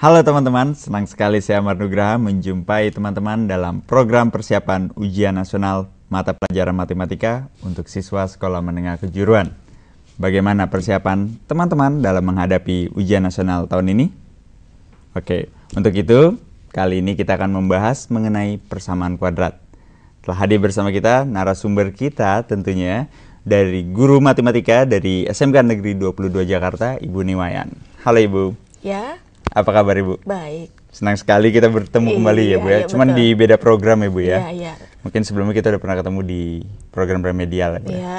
Halo teman-teman, senang sekali saya Amar Nugraha menjumpai teman-teman dalam program persiapan ujian nasional mata pelajaran matematika untuk siswa sekolah menengah kejuruan. Bagaimana persiapan teman-teman dalam menghadapi ujian nasional tahun ini? Oke, untuk itu kali ini kita akan membahas mengenai persamaan kuadrat. Telah hadir bersama kita narasumber kita tentunya dari guru matematika dari SMK Negeri 22 Jakarta, Ibu Niwayan. Halo Ibu. Ya. Apa kabar Ibu? Baik. Senang sekali kita bertemu kembali ya Bu ya. Cuman betul. di beda program ya Bu ya. Iya. Mungkin sebelumnya kita udah pernah ketemu di program remedial ya Bu. Iya,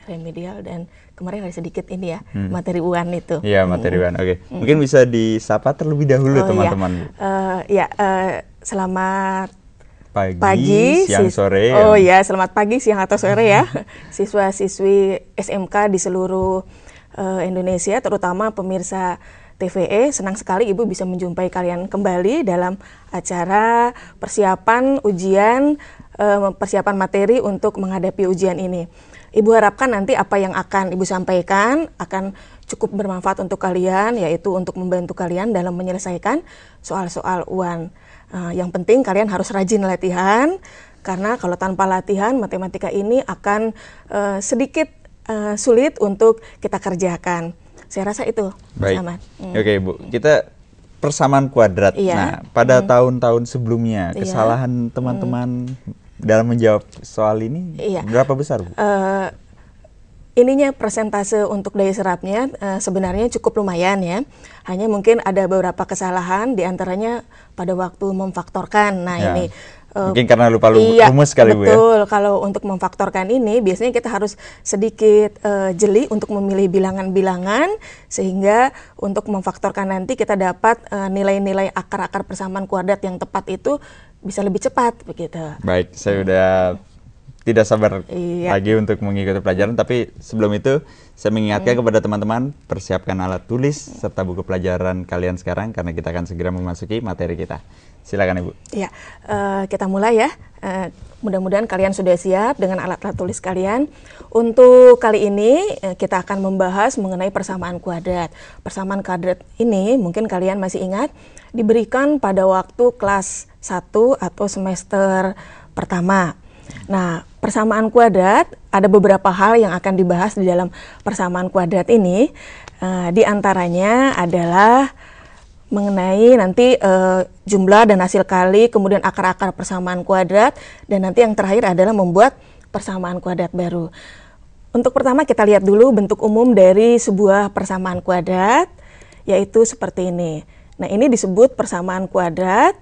remedial dan kemarin ada sedikit ini ya, materi UAN itu. Iya, materi UAN. Oke. Mungkin bisa disapa terlebih dahulu teman-teman. Selamat pagi, siang, sore. Selamat pagi, siang atau sore ya. Siswa-siswi SMK di seluruh Indonesia, terutama pemirsa TVE, senang sekali Ibu bisa menjumpai kalian kembali dalam acara persiapan ujian, persiapan materi untuk menghadapi ujian ini. Ibu harapkan nanti apa yang akan Ibu sampaikan akan cukup bermanfaat untuk kalian, yaitu untuk membantu kalian dalam menyelesaikan soal-soal UAN. Yang penting kalian harus rajin latihan, karena kalau tanpa latihan matematika ini akan sedikit sulit untuk kita kerjakan. Saya rasa itu. Baik. Oke Bu, kita persamaan kuadrat. Nah, pada tahun-tahun sebelumnya kesalahan teman-teman dalam menjawab soal ini berapa besar Bu? Ininya persentase untuk daya serapnya sebenarnya cukup lumayan ya. Hanya mungkin ada beberapa kesalahan, diantaranya pada waktu memfaktorkan. Nah ini mungkin karena lupa rumus kali Bu ya. Betul, kalau untuk memfaktorkan ini biasanya kita harus sedikit jeli untuk memilih bilangan-bilangan, sehingga untuk memfaktorkan nanti kita dapat nilai-nilai akar-akar persamaan kuadrat yang tepat itu bisa lebih cepat begitu. Baik, saya udah tidak sabar lagi untuk mengikuti pelajaran, tapi sebelum itu saya mengingatkan kepada teman-teman, persiapkan alat tulis serta buku pelajaran kalian sekarang karena kita akan segera memasuki materi kita. Silakan Ibu. Iya, kita mulai ya. Mudah-mudahan kalian sudah siap dengan alat-alat tulis kalian. Untuk kali ini kita akan membahas mengenai persamaan kuadrat. Persamaan kuadrat ini mungkin kalian masih ingat diberikan pada waktu kelas 1 atau semester pertama. Nah, persamaan kuadrat ada beberapa hal yang akan dibahas di dalam persamaan kuadrat ini. Di antaranya adalah mengenai nanti jumlah dan hasil kali, kemudian akar-akar persamaan kuadrat, dan nanti yang terakhir adalah membuat persamaan kuadrat baru. Untuk pertama kita lihat dulu bentuk umum dari sebuah persamaan kuadrat, yaitu seperti ini. Nah, ini disebut persamaan kuadrat.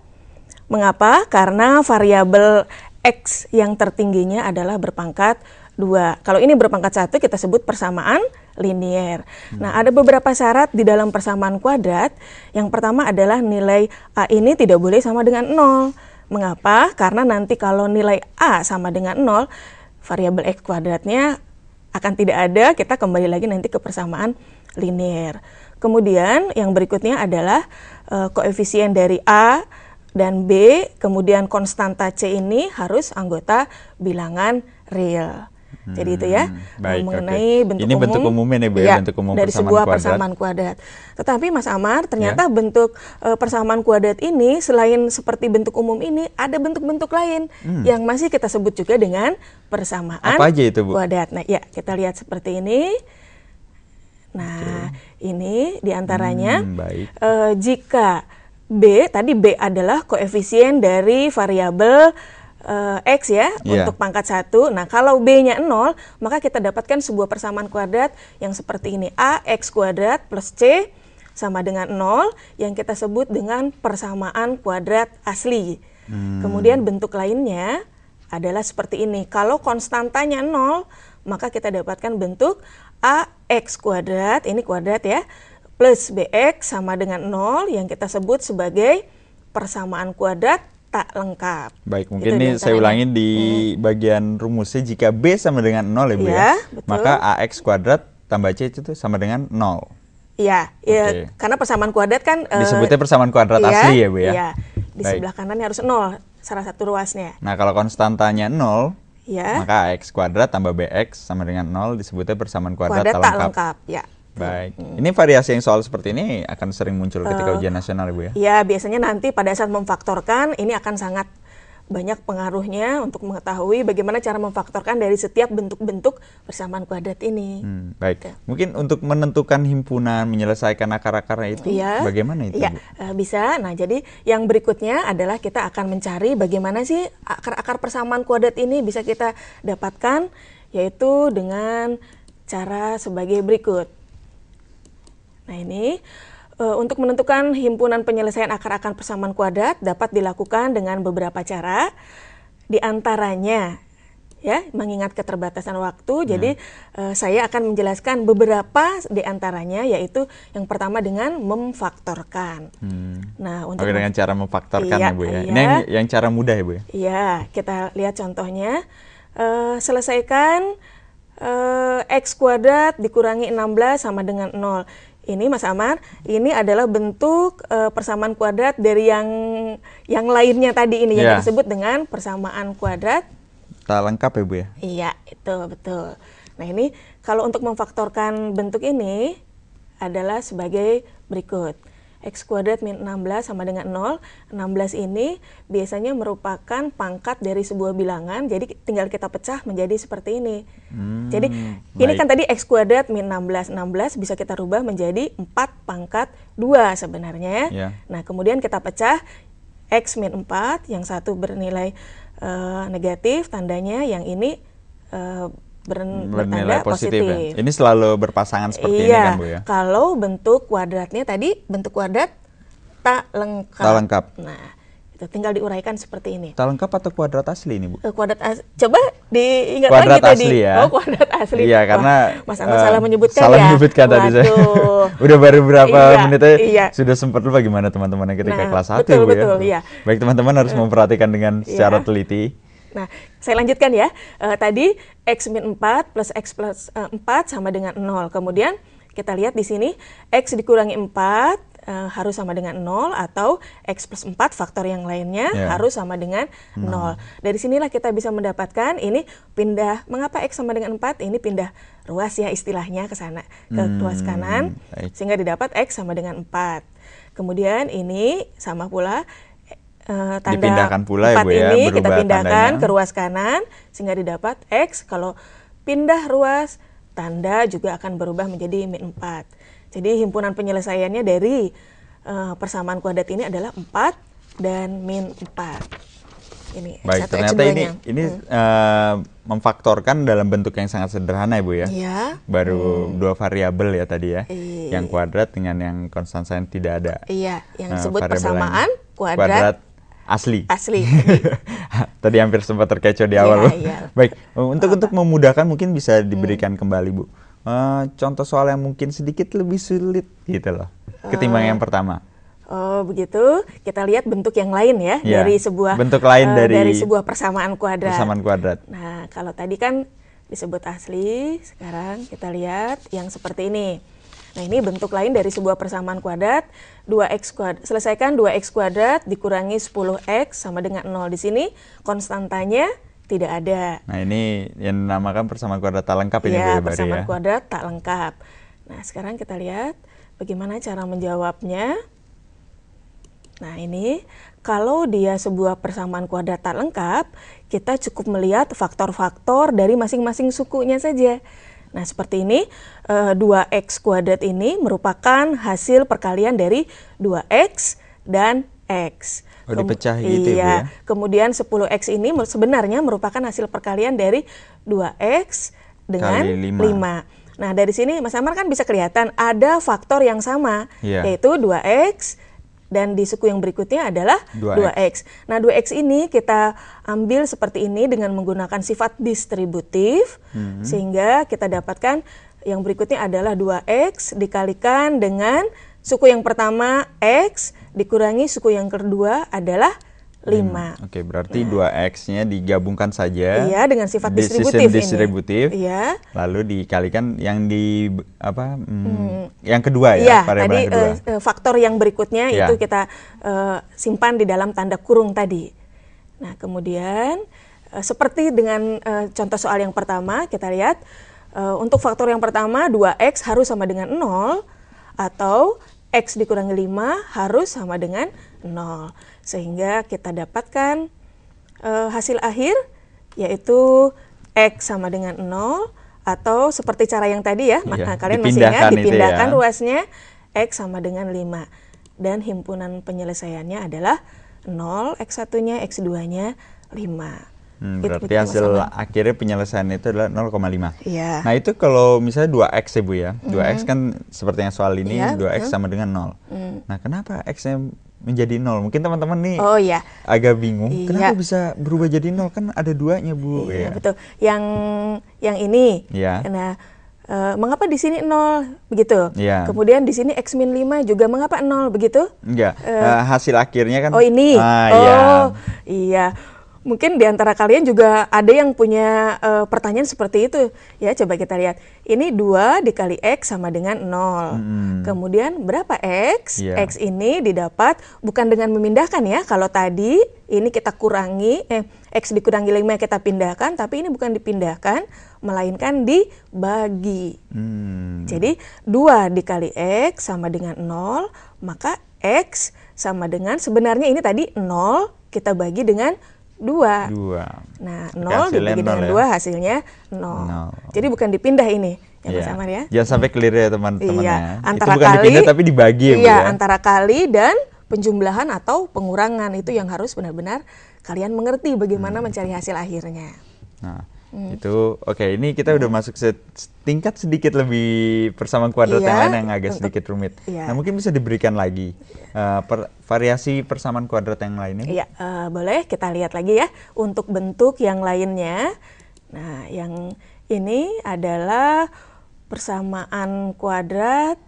Mengapa? Karena variabel X yang tertingginya adalah berpangkat 2. Kalau ini berpangkat 1 kita sebut persamaan linier. Nah, ada beberapa syarat di dalam persamaan kuadrat. Yang pertama adalah nilai A ini tidak boleh sama dengan 0. Mengapa? Karena nanti kalau nilai A sama dengan 0, variabel X kuadratnya akan tidak ada, kita kembali lagi nanti ke persamaan linier. Kemudian yang berikutnya adalah koefisien dari A dan B, kemudian konstanta C ini harus anggota bilangan real. Jadi itu ya, mengenai bentuk ini umum. Bentuk umumnya nih Bu ya, bentuk umum dari sebuah persamaan kuadrat. Tetapi Mas Amar, ternyata bentuk persamaan kuadrat ini selain seperti bentuk umum ini, ada bentuk-bentuk lain yang masih kita sebut juga dengan persamaan apa aja itu, Bu? Kuadrat. Nah, ya kita lihat seperti ini. Nah, ini diantaranya jika B, tadi B adalah koefisien dari variabel X ya, untuk pangkat 1. Nah, kalau B-nya 0, maka kita dapatkan sebuah persamaan kuadrat yang seperti ini. AX kuadrat plus C sama dengan 0, yang kita sebut dengan persamaan kuadrat asli. Kemudian bentuk lainnya adalah seperti ini. Kalau konstantanya 0, maka kita dapatkan bentuk AX kuadrat, ini kuadrat ya, plus BX sama dengan 0 yang kita sebut sebagai persamaan kuadrat tak lengkap. Baik, mungkin ini saya ulangin di bagian rumusnya, jika B sama dengan 0 ya Bu ya, maka AX kuadrat tambah C itu sama dengan 0. Iya, karena persamaan kuadrat kan disebutnya persamaan kuadrat asli ya Bu ya. Iya, di sebelah kanannya harus 0, salah satu ruasnya. Nah, kalau konstantanya 0, maka AX kuadrat tambah BX sama dengan 0 disebutnya persamaan kuadrat tak lengkap. Ya. Baik. Ini variasi yang soal seperti ini akan sering muncul ketika ujian nasional, Ibu ya? Ya, biasanya nanti pada saat memfaktorkan ini akan sangat banyak pengaruhnya untuk mengetahui bagaimana cara memfaktorkan dari setiap bentuk-bentuk persamaan kuadrat ini. Baik. Mungkin untuk menentukan himpunan, menyelesaikan akar-akarnya itu, bagaimana itu? Iya, bisa. Nah, jadi yang berikutnya adalah kita akan mencari bagaimana sih akar-akar persamaan kuadrat ini bisa kita dapatkan, yaitu dengan cara sebagai berikut. Nah, ini untuk menentukan himpunan penyelesaian akar-akar persamaan kuadrat dapat dilakukan dengan beberapa cara. Di antaranya, ya, mengingat keterbatasan waktu, jadi saya akan menjelaskan beberapa di antaranya, yaitu yang pertama dengan memfaktorkan. Nah, untuk dengan cara memfaktorkan, ya, Bu ya. Ini yang cara mudah, ya, Bu ya. Iya, kita lihat contohnya. Selesaikan X kuadrat dikurangi 16 sama dengan 0. Ini Mas Amar, ini adalah bentuk persamaan kuadrat dari yang lainnya tadi ini, yang kita sebut dengan persamaan kuadrat tak lengkap, ya, Bu ya? Iya, itu betul. Nah, ini kalau untuk memfaktorkan bentuk ini adalah sebagai berikut. X kuadrat min 16 sama dengan 0. 16 ini biasanya merupakan pangkat dari sebuah bilangan, jadi tinggal kita pecah menjadi seperti ini. Jadi ini kan tadi X kuadrat min 16. 16 bisa kita rubah menjadi 4 pangkat 2 sebenarnya. Nah, kemudian kita pecah X min 4, yang satu bernilai negatif tandanya, yang ini bernilai positif. Ya? Ini selalu berpasangan seperti ini kan, Bu ya? Kalau bentuk kuadratnya tadi bentuk kuadrat tak lengkap. Tak lengkap. Nah, itu tinggal diuraikan seperti ini. Tak lengkap atau kuadrat asli ini, Bu? Kuadrat asli. Coba diingat kuadrat lagi asli, tadi. Ya? Oh, kuadrat asli. Iya, karena Mas Ahmad salah menyebutkan salah ya. menyebutkan tadi saya. Udah baru berapa menit aja sudah sempat lupa gimana teman-teman yang ketika kelas 1, betul, Bu ya. Betul, iya. Baik, teman-teman harus memperhatikan dengan secara teliti. Nah, saya lanjutkan ya. Tadi X min 4 plus X plus 4 sama dengan 0. Kemudian kita lihat di sini X dikurangi 4 harus sama dengan 0, atau X plus 4 faktor yang lainnya harus sama dengan 0. Dari sinilah kita bisa mendapatkan ini pindah, mengapa X sama dengan 4? Ini pindah ruas ya istilahnya ke sana, ke ruas kanan, sehingga didapat X sama dengan 4. Kemudian ini sama pula, tanda dipindahkan pula 4 ya, Bu, ini ya, kita pindahkan tandanya ke ruas kanan sehingga didapat X. Kalau pindah ruas, tanda juga akan berubah menjadi min 4. Jadi himpunan penyelesaiannya dari persamaan kuadrat ini adalah 4 dan min 4. Ini baik, ternyata ini memfaktorkan dalam bentuk yang sangat sederhana, ya, Bu ya. Iya. Baru 2 variabel ya tadi ya. Yang kuadrat dengan yang konstan sain tidak ada. Iya, yang disebut persamaan kuadrat asli. Tadi hampir sempat terkecoh di awal. Iya. Baik, untuk memudahkan mungkin bisa diberikan kembali, Bu. Contoh soal yang mungkin sedikit lebih sulit gitu loh, ketimbang yang pertama. Oh, begitu. Kita lihat bentuk yang lain ya, dari sebuah bentuk lain dari sebuah persamaan kuadrat. Persamaan kuadrat. Nah, kalau tadi kan disebut asli, sekarang kita lihat yang seperti ini. Nah, ini bentuk lain dari sebuah persamaan kuadrat. 2x kuadrat. Selesaikan 2x kuadrat dikurangi 10x sama dengan 0. Di sini konstantanya tidak ada. Nah, ini yang dinamakan persamaan kuadrat tak lengkap ini, Bu, ya, persamaan kuadrat tak lengkap. Nah, sekarang kita lihat bagaimana cara menjawabnya. Nah, ini kalau dia sebuah persamaan kuadrat tak lengkap, kita cukup melihat faktor-faktor dari masing-masing sukunya saja. Nah, seperti ini, 2x kuadrat ini merupakan hasil perkalian dari 2x dan x. Dipecah gitu, iya. Bu, ya? Kemudian 10x ini sebenarnya merupakan hasil perkalian dari 2x dengan 5. Nah, dari sini Mas Amar kan bisa kelihatan ada faktor yang sama, yaitu 2x, dan di suku yang berikutnya adalah 2x. Nah, 2x ini kita ambil seperti ini dengan menggunakan sifat distributif, sehingga kita dapatkan yang berikutnya adalah 2x dikalikan dengan suku yang pertama x dikurangi suku yang kedua adalah 5. Oke, berarti 2x-nya digabungkan saja. Iya, dengan sifat distributif ini. Iya. Lalu dikalikan yang yang kedua ya, tadi faktor yang berikutnya itu kita simpan di dalam tanda kurung tadi. Nah, kemudian seperti dengan contoh soal yang pertama, kita lihat Untuk faktor yang pertama 2X harus sama dengan 0 atau X dikurangi 5 harus sama dengan 0. Sehingga kita dapatkan hasil akhir yaitu X sama dengan 0 atau seperti cara yang tadi ya, kalian masih ingat dipindahkan ruasnya X sama dengan 5. Dan himpunan penyelesaiannya adalah 0, X1-nya, X2-nya 5. Berarti hasil akhirnya penyelesaian itu adalah 0,5. Iya. Nah itu kalau misalnya 2X ya Bu ya, 2X kan seperti yang soal ini 2X sama dengan 0. Nah kenapa X-nya menjadi 0? Mungkin teman-teman nih agak bingung, kenapa bisa berubah jadi 0? Kan ada 2-nya Bu. Iya, betul. Yang ini, nah mengapa di sini 0 begitu? Kemudian di sini X min 5 juga mengapa 0 begitu? Enggak, hasil akhirnya kan. Oh ini, iya. Mungkin di antara kalian juga ada yang punya pertanyaan seperti itu. Ya, coba kita lihat. Ini 2 dikali X sama dengan 0. Kemudian berapa X? X ini didapat bukan dengan memindahkan ya. Kalau tadi ini kita kurangi, X dikurangi 5 kita pindahkan, tapi ini bukan dipindahkan, melainkan dibagi. Jadi 2 dikali X sama dengan 0, maka X sama dengan, sebenarnya ini tadi 0, kita bagi dengan 2. Nah, 0 dibagi dengan 2 hasilnya 0. Jadi bukan dipindah ini, ya Mas Amar ya. Jangan sampai clear ya teman-teman ya. Antara itu bukan dipindah tapi dibagi ya Bu ya. Antara kali dan penjumlahan atau pengurangan itu yang harus benar-benar kalian mengerti bagaimana mencari hasil akhirnya. Nah, itu ini kita udah masuk tingkat sedikit lebih persamaan kuadrat yang lain yang agak sedikit rumit. Nah, mungkin bisa diberikan lagi variasi persamaan kuadrat yang lainnya. Iya, boleh kita lihat lagi ya untuk bentuk yang lainnya. Nah, yang ini adalah persamaan kuadrat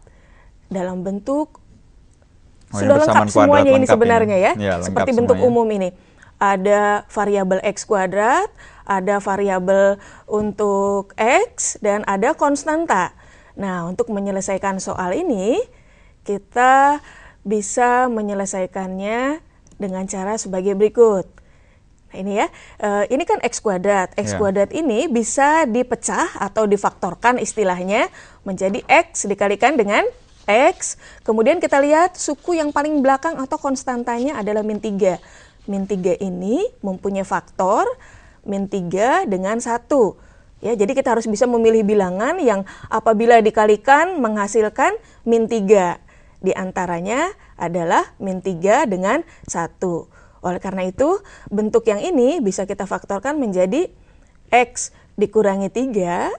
dalam bentuk sudah lengkap semuanya ini sebenarnya ya seperti bentuk umum ini. Ada variabel X kuadrat, ada variabel untuk X, dan ada konstanta. Nah, untuk menyelesaikan soal ini, kita bisa menyelesaikannya dengan cara sebagai berikut. Nah, ini ya, ini kan X kuadrat. X kuadrat ini bisa dipecah atau difaktorkan istilahnya menjadi X dikalikan dengan X. Kemudian kita lihat suku yang paling belakang atau konstantanya adalah min 3. Min 3 ini mempunyai faktor min 3 dengan 1. Ya, jadi kita harus bisa memilih bilangan yang apabila dikalikan menghasilkan min 3. Di antaranya adalah min 3 dengan 1. Oleh karena itu, bentuk yang ini bisa kita faktorkan menjadi X dikurangi 3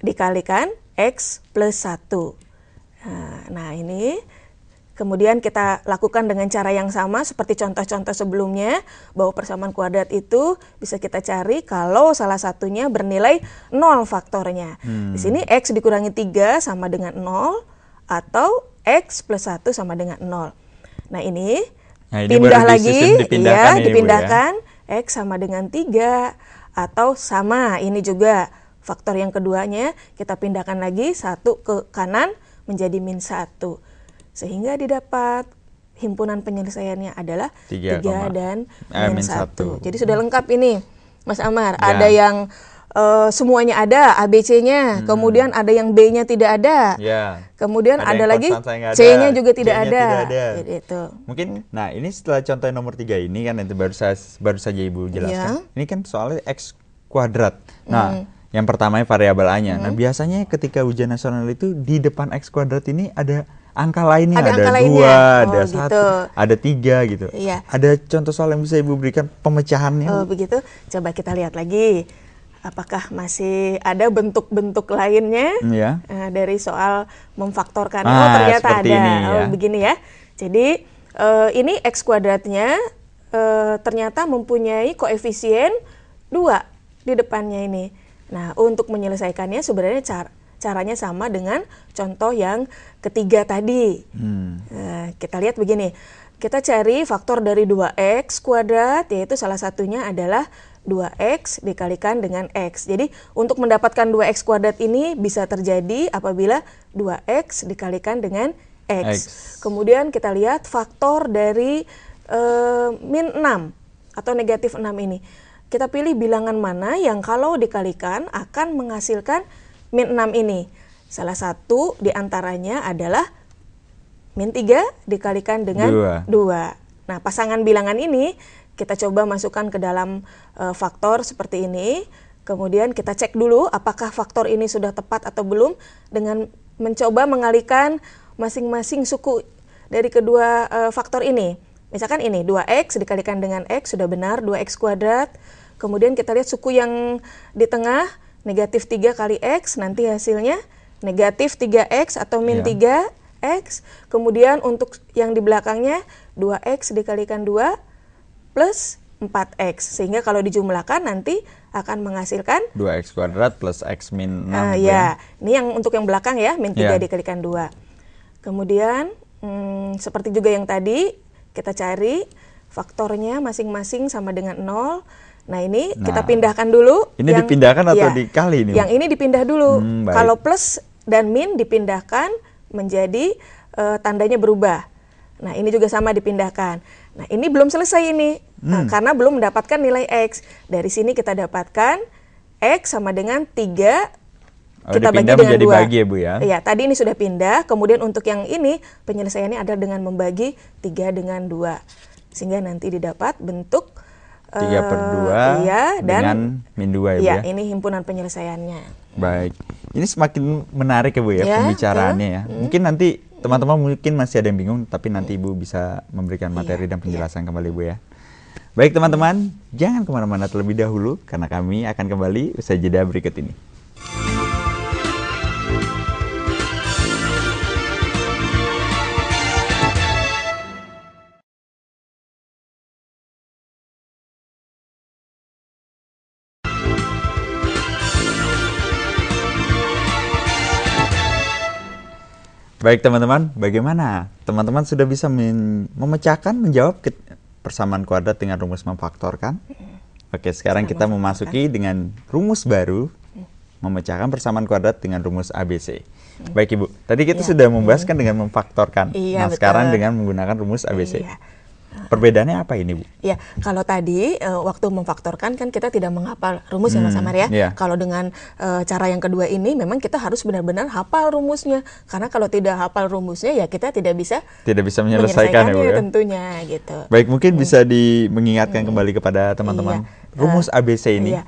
dikalikan X plus 1. Nah, ini kemudian kita lakukan dengan cara yang sama seperti contoh-contoh sebelumnya, bahwa persamaan kuadrat itu bisa kita cari kalau salah satunya bernilai 0 faktornya. Di sini X dikurangi 3 sama dengan 0 atau X plus 1 sama dengan 0. Nah, ini pindah lagi, dipindahkan X sama dengan 3 atau sama, ini juga faktor yang keduanya kita pindahkan lagi 1 ke kanan menjadi min 1. Sehingga didapat himpunan penyelesaiannya adalah 3 dan min 1. Jadi sudah lengkap ini Mas Amar. Ada yang semuanya ada, ABC-nya, kemudian ada yang B-nya tidak ada, kemudian ada lagi C-nya juga tidak ada. Gitu. Mungkin, nah ini setelah contoh nomor 3 ini kan itu baru saja Ibu jelaskan. Ini kan soalnya X kuadrat. Nah, yang pertamanya variabel A-nya. Nah, biasanya ketika ujian nasional itu di depan X kuadrat ini ada angka lainnya, ada 2, ada 1, gitu. Ada 3 gitu. Ada contoh soal yang bisa Ibu berikan pemecahannya? Begitu. Coba kita lihat lagi. Apakah masih ada bentuk-bentuk lainnya dari soal memfaktorkan? Ternyata ada. Ini, begini ya. Jadi ini X kuadratnya ternyata mempunyai koefisien 2 di depannya ini. Nah, untuk menyelesaikannya sebenarnya caranya sama dengan contoh yang ketiga tadi. Kita lihat begini, kita cari faktor dari 2X kuadrat, yaitu salah satunya adalah 2X dikalikan dengan X. Jadi untuk mendapatkan 2X kuadrat ini bisa terjadi apabila 2X dikalikan dengan X. Kemudian kita lihat faktor dari min 6 atau negatif 6 ini. kita pilih bilangan mana yang kalau dikalikan akan menghasilkan min 6 ini. Salah satu diantaranya adalah min 3 dikalikan dengan 2. Nah, pasangan bilangan ini kita coba masukkan ke dalam faktor seperti ini. Kemudian kita cek dulu apakah faktor ini sudah tepat atau belum dengan mencoba mengalihkan masing-masing suku dari kedua faktor ini. Misalkan ini 2x dikalikan dengan x sudah benar 2x kuadrat. Kemudian kita lihat suku yang di tengah negatif 3 kali x, nanti hasilnya negatif 3x atau min 3x. Kemudian untuk yang di belakangnya 2x dikalikan 2 plus 4x. Sehingga kalau dijumlahkan nanti akan menghasilkan 2x kuadrat plus x min 6. Ya, ini yang untuk yang belakang ya, min 3 dikalikan 2. Kemudian seperti juga yang tadi, kita cari faktornya masing-masing sama dengan 0. Nah ini kita pindahkan dulu. Ini dipindahkan atau dikali ini? Yang ini dipindah dulu. Kalau plus dan min dipindahkan menjadi tandanya berubah. Nah ini juga sama dipindahkan. Nah ini belum selesai ini. Nah, karena belum mendapatkan nilai X. Dari sini kita dapatkan X sama dengan 3. Kita bagi dengan 2. Bagi ya Bu ya? Iya, tadi ini sudah pindah. Kemudian untuk yang ini penyelesaiannya adalah dengan membagi 3 dengan 2. Sehingga nanti didapat bentuk 3 per 2 dengan min 2 ya Bu ya? Ini himpunan penyelesaiannya. Baik, ini semakin menarik ya Bu ya, pembicaraannya ya. Mungkin nanti teman-teman mungkin masih ada yang bingung, tapi nanti Ibu bisa memberikan materi dan penjelasan kembali Bu ya. Baik teman-teman, jangan kemana-mana terlebih dahulu, karena kami akan kembali usai jeda berikut ini. Baik teman-teman, bagaimana? Teman-teman sudah bisa menjawab persamaan kuadrat dengan rumus memfaktorkan? Oke, sekarang kita memasuki dengan rumus baru, memecahkan persamaan kuadrat dengan rumus ABC. Baik Ibu, tadi kita sudah membahaskan dengan memfaktorkan. Nah, sekarang dengan menggunakan rumus ABC. Perbedaannya apa ini Bu? Ya, kalau tadi waktu memfaktorkan kan kita tidak menghafal rumus ya Mas Amar ya. Kalau dengan cara yang kedua ini memang kita harus benar-benar hafal rumusnya. Karena kalau tidak hafal rumusnya ya kita tidak bisa menyelesaikan ya Bu ya. Tentunya gitu. Baik, mungkin bisa mengingatkan kembali kepada teman-teman rumus ABC ini.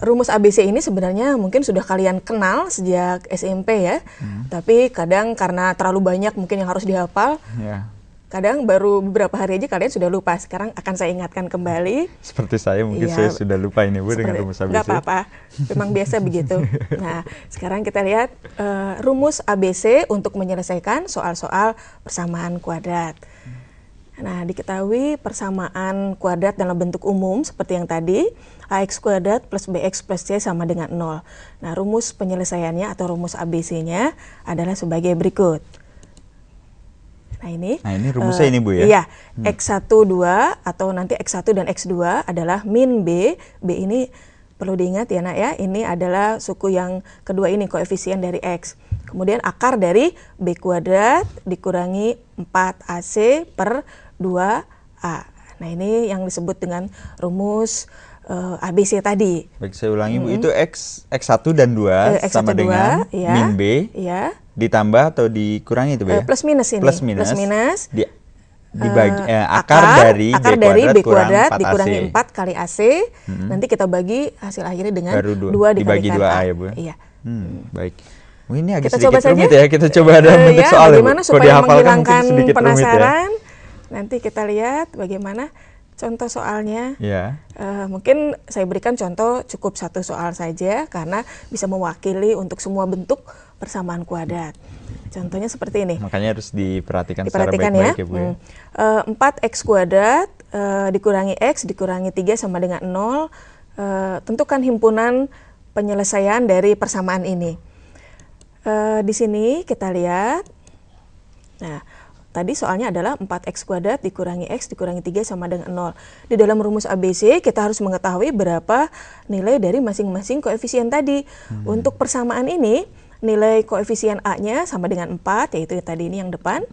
Rumus ABC ini sebenarnya mungkin sudah kalian kenal sejak SMP ya. Tapi kadang karena terlalu banyak mungkin yang harus dihafal. Kadang baru beberapa hari aja kalian sudah lupa. Sekarang akan saya ingatkan kembali. Seperti saya, mungkin saya sudah lupa ini Bu dengan rumus ABC. Nggak apa-apa, memang biasa begitu. Nah, sekarang kita lihat rumus ABC untuk menyelesaikan soal-soal persamaan kuadrat. Nah, diketahui persamaan kuadrat dalam bentuk umum seperti yang tadi, ax kuadrat plus bx plus c sama dengan 0. Nah, rumus penyelesaiannya atau rumus ABC-nya adalah sebagai berikut. Nah ini rumusnya ini Bu ya? Iya, X1, 2 atau nanti X1 dan X2 adalah min B. B ini perlu diingat ya nak ya, ini adalah suku yang kedua ini, koefisien dari X. Kemudian akar dari B kuadrat dikurangi 4AC per 2A. Nah ini yang disebut dengan rumus ABC tadi. Baik, saya ulangi Bu, itu X1 dan 2 sama dengan min B. Ditambah atau dikurangi itu Bu ya? Plus minus ini. Plus minus. Dibagi akar dari B kuadrat dikurangi 4 kali AC. Nanti kita bagi hasil akhirnya dengan 2 dibagi 2A ya Bu. Iya. Baik. Ini agak kita sedikit coba rumit saja. ya. Kita coba ada bentuk soal ya Bu. Bagaimana supaya menghilangkan penasaran. Nanti kita lihat bagaimana contoh soalnya. Mungkin saya berikan contoh cukup satu soal saja karena bisa mewakili untuk semua bentuk persamaan kuadrat. Contohnya seperti ini. Makanya harus diperhatikan secara baik-baik ya Bu ya. 4x kuadrat dikurangi x dikurangi 3 sama dengan 0. Tentukan himpunan penyelesaian dari persamaan ini. Di sini kita lihat. Nah, tadi soalnya adalah 4x kuadrat dikurangi x dikurangi 3 sama dengan 0. Di dalam rumus ABC kita harus mengetahui berapa nilai dari masing-masing koefisien tadi. Untuk persamaan ini nilai koefisien A-nya sama dengan 4, yaitu tadi ini yang depan.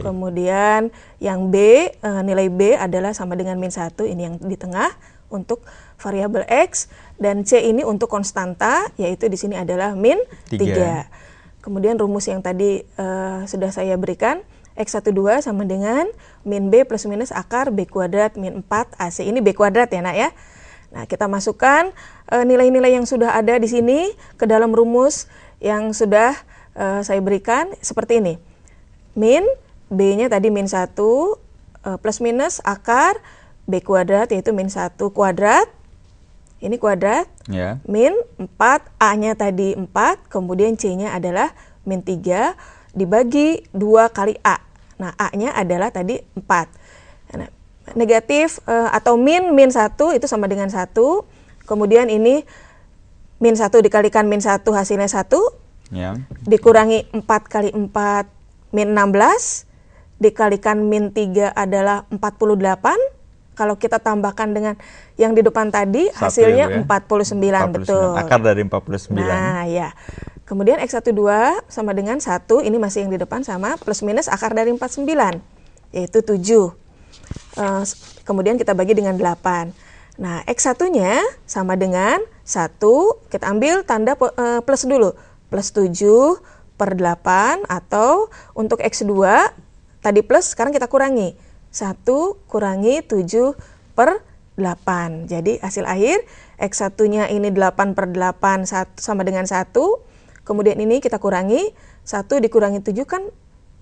Kemudian yang B, nilai B adalah sama dengan min 1, ini yang di tengah. untuk variabel X, dan C ini untuk konstanta, yaitu di sini adalah min 3. Kemudian rumus yang tadi sudah saya berikan, X12 sama dengan min B plus minus akar B kuadrat min 4 AC. Ini B kuadrat ya nak ya. Nah, kita masukkan nilai-nilai yang sudah ada di sini ke dalam rumus yang sudah saya berikan seperti ini. Min, B-nya tadi min 1, plus minus akar B kuadrat, yaitu min 1 kuadrat. Ini kuadrat. Yeah. Min 4, A-nya tadi 4, kemudian C-nya adalah min 3, dibagi 2 kali A. Nah, A-nya adalah tadi 4. Nah, negatif atau min 1 itu sama dengan 1. Kemudian ini min 1 dikalikan min 1 hasilnya 1. Yeah. Dikurangi 4 kali 4 min 16. Dikalikan min 3 adalah 48. Kalau kita tambahkan dengan yang di depan tadi, hasilnya ya, 49, betul. Akar dari 49. Nah, ya. Kemudian X12 sama dengan 1, ini masih yang di depan sama, plus minus akar dari 49, yaitu 7. Kemudian kita bagi dengan 8. Nah, X1-nya sama dengan 1, kita ambil tanda plus dulu. Plus 7 per 8, atau untuk X2, tadi plus, sekarang kita kurangi. 1 kurangi 7 per 8. Jadi hasil akhir, X1-nya ini 8 per 8 sama dengan 1. Kemudian ini kita kurangi, 1 dikurangi 7 kan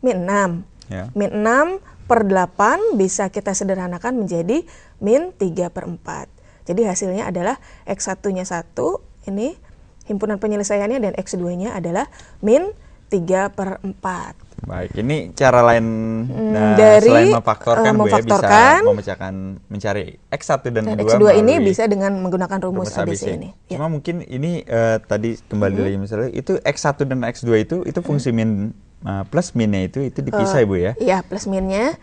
min 6. Yeah. Min 6 per 8 bisa kita sederhanakan menjadi min 3 per 4. Jadi hasilnya adalah X1-nya 1, ini himpunan penyelesaiannya, dan X2-nya adalah min 3 per 4. Baik, ini cara lain dari selain memfaktorkan, Bu ya, bisa memecahkan, mencari X1 dan X2 ini bisa dengan menggunakan rumus ABC ini. Cuma mungkin ini tadi kembali lagi misalnya, itu X1 dan X2 itu fungsi min plus minnya itu dipisah, Bu ya? Iya, plus minnya.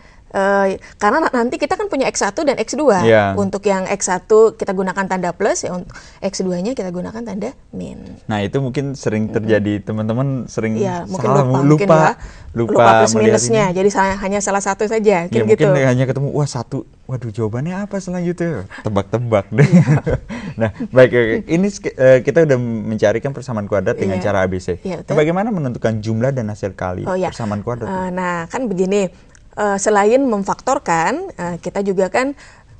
Karena nanti kita kan punya X1 dan X2. Yeah. Untuk yang X1 kita gunakan tanda plus, ya untuk X2-nya kita gunakan tanda min. Nah, itu mungkin sering terjadi, teman-teman sering salah, lupa plus minusnya. Jadi hanya salah satu saja, ya, gitu. Mungkin hanya ketemu, waduh jawabannya apa selanjutnya? Tebak-tebak deh. Nah, baik, ini kita udah mencarikan persamaan kuadrat dengan cara ABC. Bagaimana menentukan jumlah dan hasil kali persamaan kuadrat? Nah, kan begini. Selain memfaktorkan, kita juga kan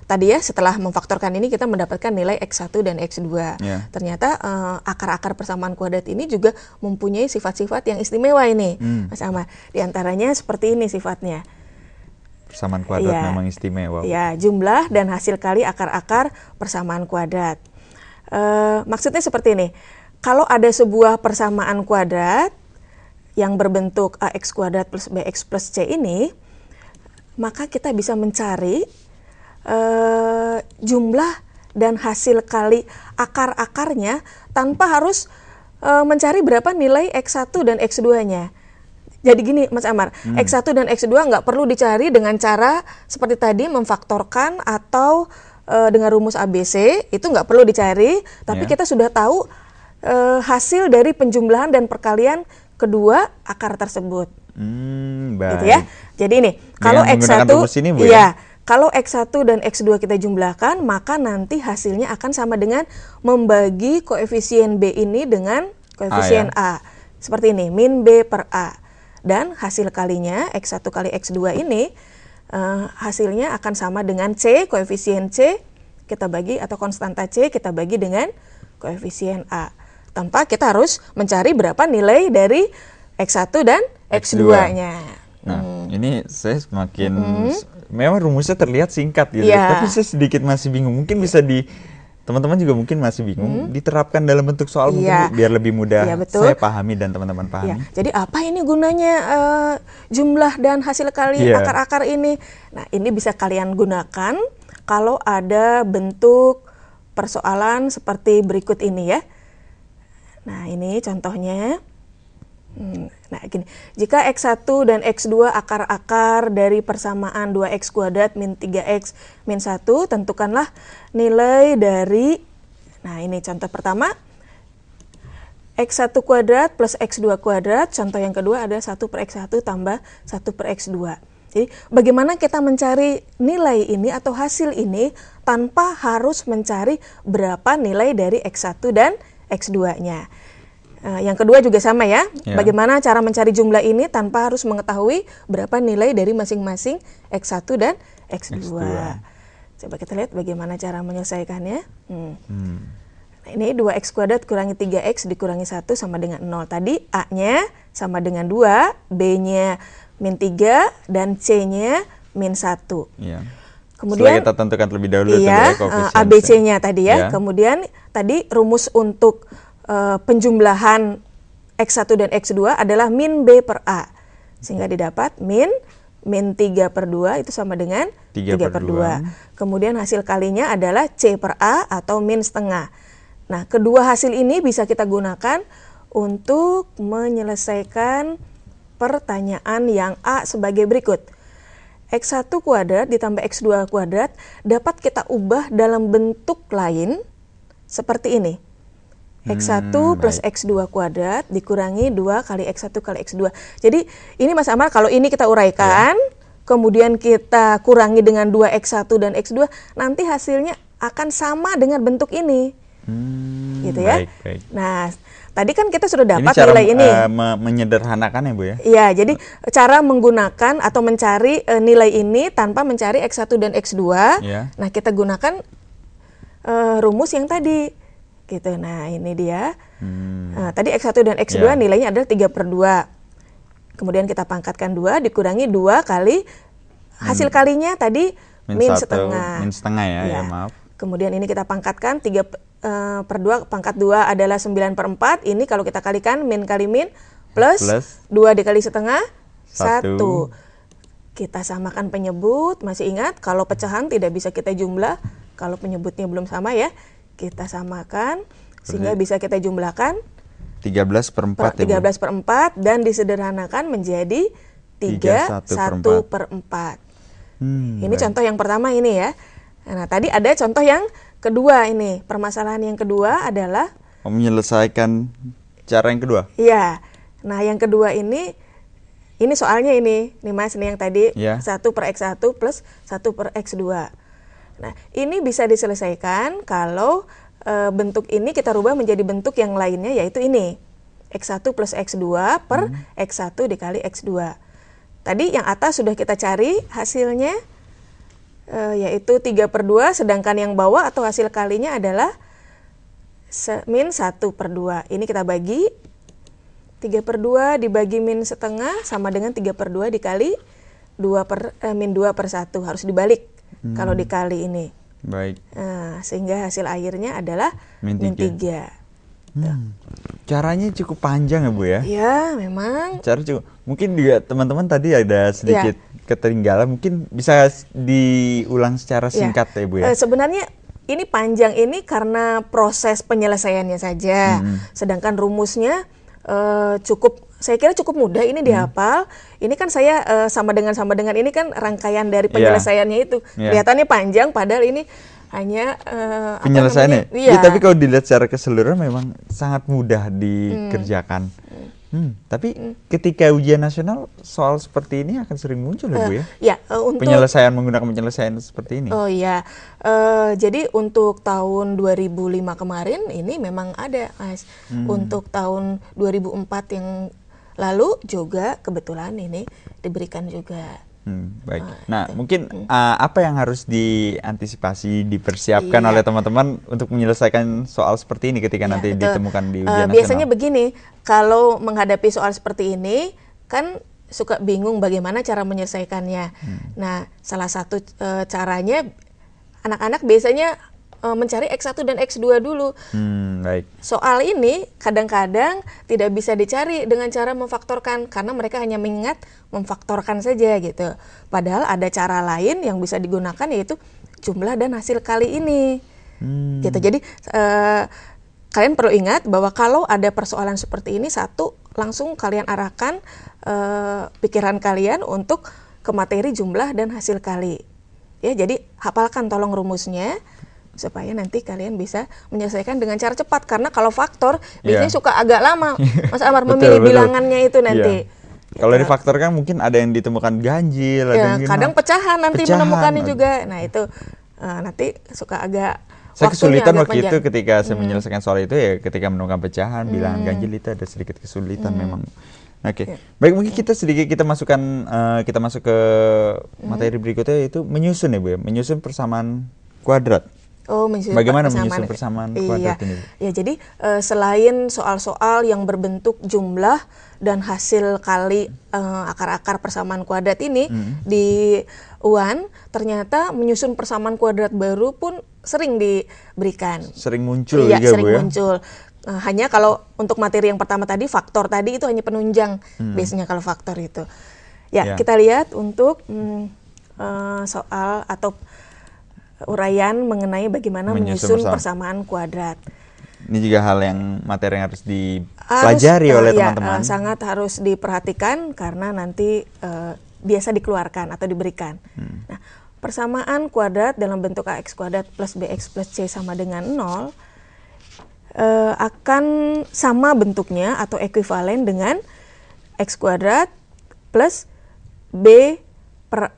tadi ya, setelah memfaktorkan ini kita mendapatkan nilai X1 dan X2. Yeah. Ternyata akar-akar persamaan kuadrat ini juga mempunyai sifat-sifat yang istimewa ini, Mas Amar. Di antaranya seperti ini sifatnya. Persamaan kuadrat memang istimewa. Ya, jumlah dan hasil kali akar-akar persamaan kuadrat. Maksudnya seperti ini. Kalau ada sebuah persamaan kuadrat yang berbentuk AX kuadrat plus BX plus C ini, maka kita bisa mencari jumlah dan hasil kali akar-akarnya tanpa harus mencari berapa nilai X1 dan X2-nya. Jadi gini, Mas Amar, X1 dan X2 nggak perlu dicari dengan cara seperti tadi memfaktorkan atau dengan rumus ABC, itu nggak perlu dicari, tapi kita sudah tahu hasil dari penjumlahan dan perkalian kedua akar tersebut. Baik. Gitu ya. Jadi ini, kalau X1, kalau X1 dan X2 kita jumlahkan, maka nanti hasilnya akan sama dengan membagi koefisien B ini dengan koefisien A. Seperti ini, min B per A. Dan hasil kalinya, X1 kali X2 ini, hasilnya akan sama dengan C, koefisien C, kita bagi, atau konstanta C, kita bagi dengan koefisien A. Tanpa kita harus mencari berapa nilai dari X1 dan X2-nya. Nah, ini saya semakin memang rumusnya terlihat singkat gitu, tapi saya sedikit masih bingung. Mungkin bisa teman-teman juga mungkin masih bingung, diterapkan dalam bentuk soal mungkin biar lebih mudah saya pahami dan teman-teman pahami. Jadi apa ini gunanya jumlah dan hasil kali akar-akar ini? Nah, ini bisa kalian gunakan kalau ada bentuk persoalan seperti berikut ini ya. Nah, ini contohnya. Nah, gini. Jika X1 dan X2 akar-akar dari persamaan 2X kuadrat min 3X min 1, tentukanlah nilai dari, nah ini contoh pertama, X1 kuadrat plus X2 kuadrat. Contoh yang kedua ada 1 per X1 tambah 1 per X2. Jadi bagaimana kita mencari nilai ini atau hasil ini tanpa harus mencari berapa nilai dari X1 dan X2-nya. Yang kedua juga sama ya, bagaimana cara mencari jumlah ini tanpa harus mengetahui berapa nilai dari masing-masing X1 dan X2. Coba kita lihat bagaimana cara menyelesaikannya. Nah, ini 2x kuadrat kurangi 3x dikurangi 1 sama dengan 0. Tadi A-nya sama dengan 2, B-nya min 3, dan C-nya min 1. Iya. Kemudian setelah kita tentukan terlebih dahulu ABC-nya tadi ya. Kemudian tadi rumus untuk penjumlahan X1 dan X2 adalah min B per A. Sehingga didapat min 3 per 2 itu sama dengan 3 per 2. Kemudian hasil kalinya adalah C per A atau min setengah. Nah, kedua hasil ini bisa kita gunakan untuk menyelesaikan pertanyaan yang A sebagai berikut. X1 kuadrat ditambah X2 kuadrat dapat kita ubah dalam bentuk lain seperti ini. X1 plus X2 kuadrat dikurangi 2 kali X1 kali X2. Jadi ini Mas Amar, kalau ini kita uraikan, kemudian kita kurangi dengan 2X1 dan X2, nanti hasilnya akan sama dengan bentuk ini. Gitu ya. Baik. Nah, tadi kan kita sudah dapat ini nilai ini. Menyederhanakan ya Bu ya? Iya, jadi cara menggunakan atau mencari nilai ini tanpa mencari X1 dan X2. Nah, kita gunakan rumus yang tadi. Gitu. Nah, ini dia. Nah, tadi X1 dan X2 nilainya adalah 3 per 2. Kemudian kita pangkatkan 2 dikurangi 2 kali hasil kalinya tadi min setengah. Min setengah ya, maaf. Kemudian ini kita pangkatkan 3 per 2, pangkat 2 adalah 9 per 4. Ini kalau kita kalikan min kali min plus 2 dikali setengah 1. Kita samakan penyebut, masih ingat kalau pecahan tidak bisa kita jumlah, kalau penyebutnya belum sama ya, kita samakan sehingga bisa kita jumlahkan 13 per 4 13 per 4 dan disederhanakan menjadi 31 per 4. Ini contoh yang pertama ini ya. Nah, tadi ada contoh yang kedua ini. Permasalahan yang kedua adalah menyelesaikan cara yang kedua. Iya. Nah, yang kedua ini soalnya ini Mas, ini yang tadi 1 per X1 plus 1 per X2. Nah, ini bisa diselesaikan kalau bentuk ini kita rubah menjadi bentuk yang lainnya, yaitu ini. X1 plus X2 per X1 dikali X2. Tadi yang atas sudah kita cari hasilnya, yaitu 3 per 2, sedangkan yang bawah atau hasil kalinya adalah min 1 per 2. Ini kita bagi, 3 per 2 dibagi min setengah sama dengan 3 per 2 dikali min 2 per 1. Harus dibalik kalau dikali ini. Baik. Sehingga hasil akhirnya adalah min 3. Caranya cukup panjang ya Bu ya? Ya, memang. Cara cukup. Mungkin juga teman-teman tadi ada sedikit ketinggalan, mungkin bisa diulang secara singkat ya Bu ya? Sebenarnya ini panjang ini karena proses penyelesaiannya saja. Sedangkan rumusnya saya kira cukup mudah ini dihafal. Ini kan saya sama dengan ini kan rangkaian dari penyelesaiannya itu. Kelihatannya panjang padahal ini hanya penyelesaiannya. Tapi kalau dilihat secara keseluruhan memang sangat mudah dikerjakan. Tapi ketika ujian nasional soal seperti ini akan sering muncul ya Bu ya? Untuk penyelesaian menggunakan penyelesaian seperti ini. Oh iya, jadi untuk tahun 2005 kemarin ini memang ada Mas. Untuk tahun 2004 yang lalu juga kebetulan ini diberikan juga. Baik. Nah, mungkin apa yang harus diantisipasi, dipersiapkan oleh teman-teman untuk menyelesaikan soal seperti ini ketika nanti ditemukan di ujian nasional? Biasanya begini, kalau menghadapi soal seperti ini kan suka bingung bagaimana cara menyelesaikannya. Nah, salah satu caranya anak-anak biasanya mencari X1 dan X2 dulu. Baik. Soal ini kadang-kadang tidak bisa dicari dengan cara memfaktorkan karena mereka hanya mengingat memfaktorkan saja gitu. Padahal ada cara lain yang bisa digunakan yaitu jumlah dan hasil kali ini. Gitu. Jadi kalian perlu ingat bahwa kalau ada persoalan seperti ini, satu langsung kalian arahkan pikiran kalian untuk ke materi jumlah dan hasil kali. Ya, jadi hafalkan tolong rumusnya supaya nanti kalian bisa menyelesaikan dengan cara cepat, karena kalau faktor biasanya suka agak lama Mas Amar memilih bilangannya itu nanti. Kalau di faktor kan mungkin ada yang ditemukan ganjil, ada yang kadang pecahan nanti menemukannya juga. Nah itu nanti suka agak saya kesulitan waktu panjang. itu ketika saya menyelesaikan soal itu ya, ketika menemukan pecahan bilangan ganjil itu ada sedikit kesulitan memang. Oke. Baik, mungkin kita masuk ke materi berikutnya, yaitu menyusun ya Bu ya, menyusun persamaan kuadrat. Bagaimana menyusun persamaan kuadrat ini? Ya, jadi selain soal-soal yang berbentuk jumlah dan hasil kali akar-akar persamaan kuadrat ini di UAN, ternyata menyusun persamaan kuadrat baru pun sering diberikan. Sering muncul juga sering Bu ya? Muncul. Hanya kalau untuk materi yang pertama tadi, faktor tadi itu hanya penunjang biasanya kalau faktor itu. Kita lihat untuk soal atau uraian mengenai bagaimana menyusun persamaan kuadrat. Ini juga hal yang materi yang harus dipelajari oleh teman-teman. Sangat harus diperhatikan karena nanti biasa dikeluarkan atau diberikan. Nah, persamaan kuadrat dalam bentuk ax kuadrat plus bx plus c sama dengan 0 akan sama bentuknya atau ekuivalen dengan x kuadrat plus b per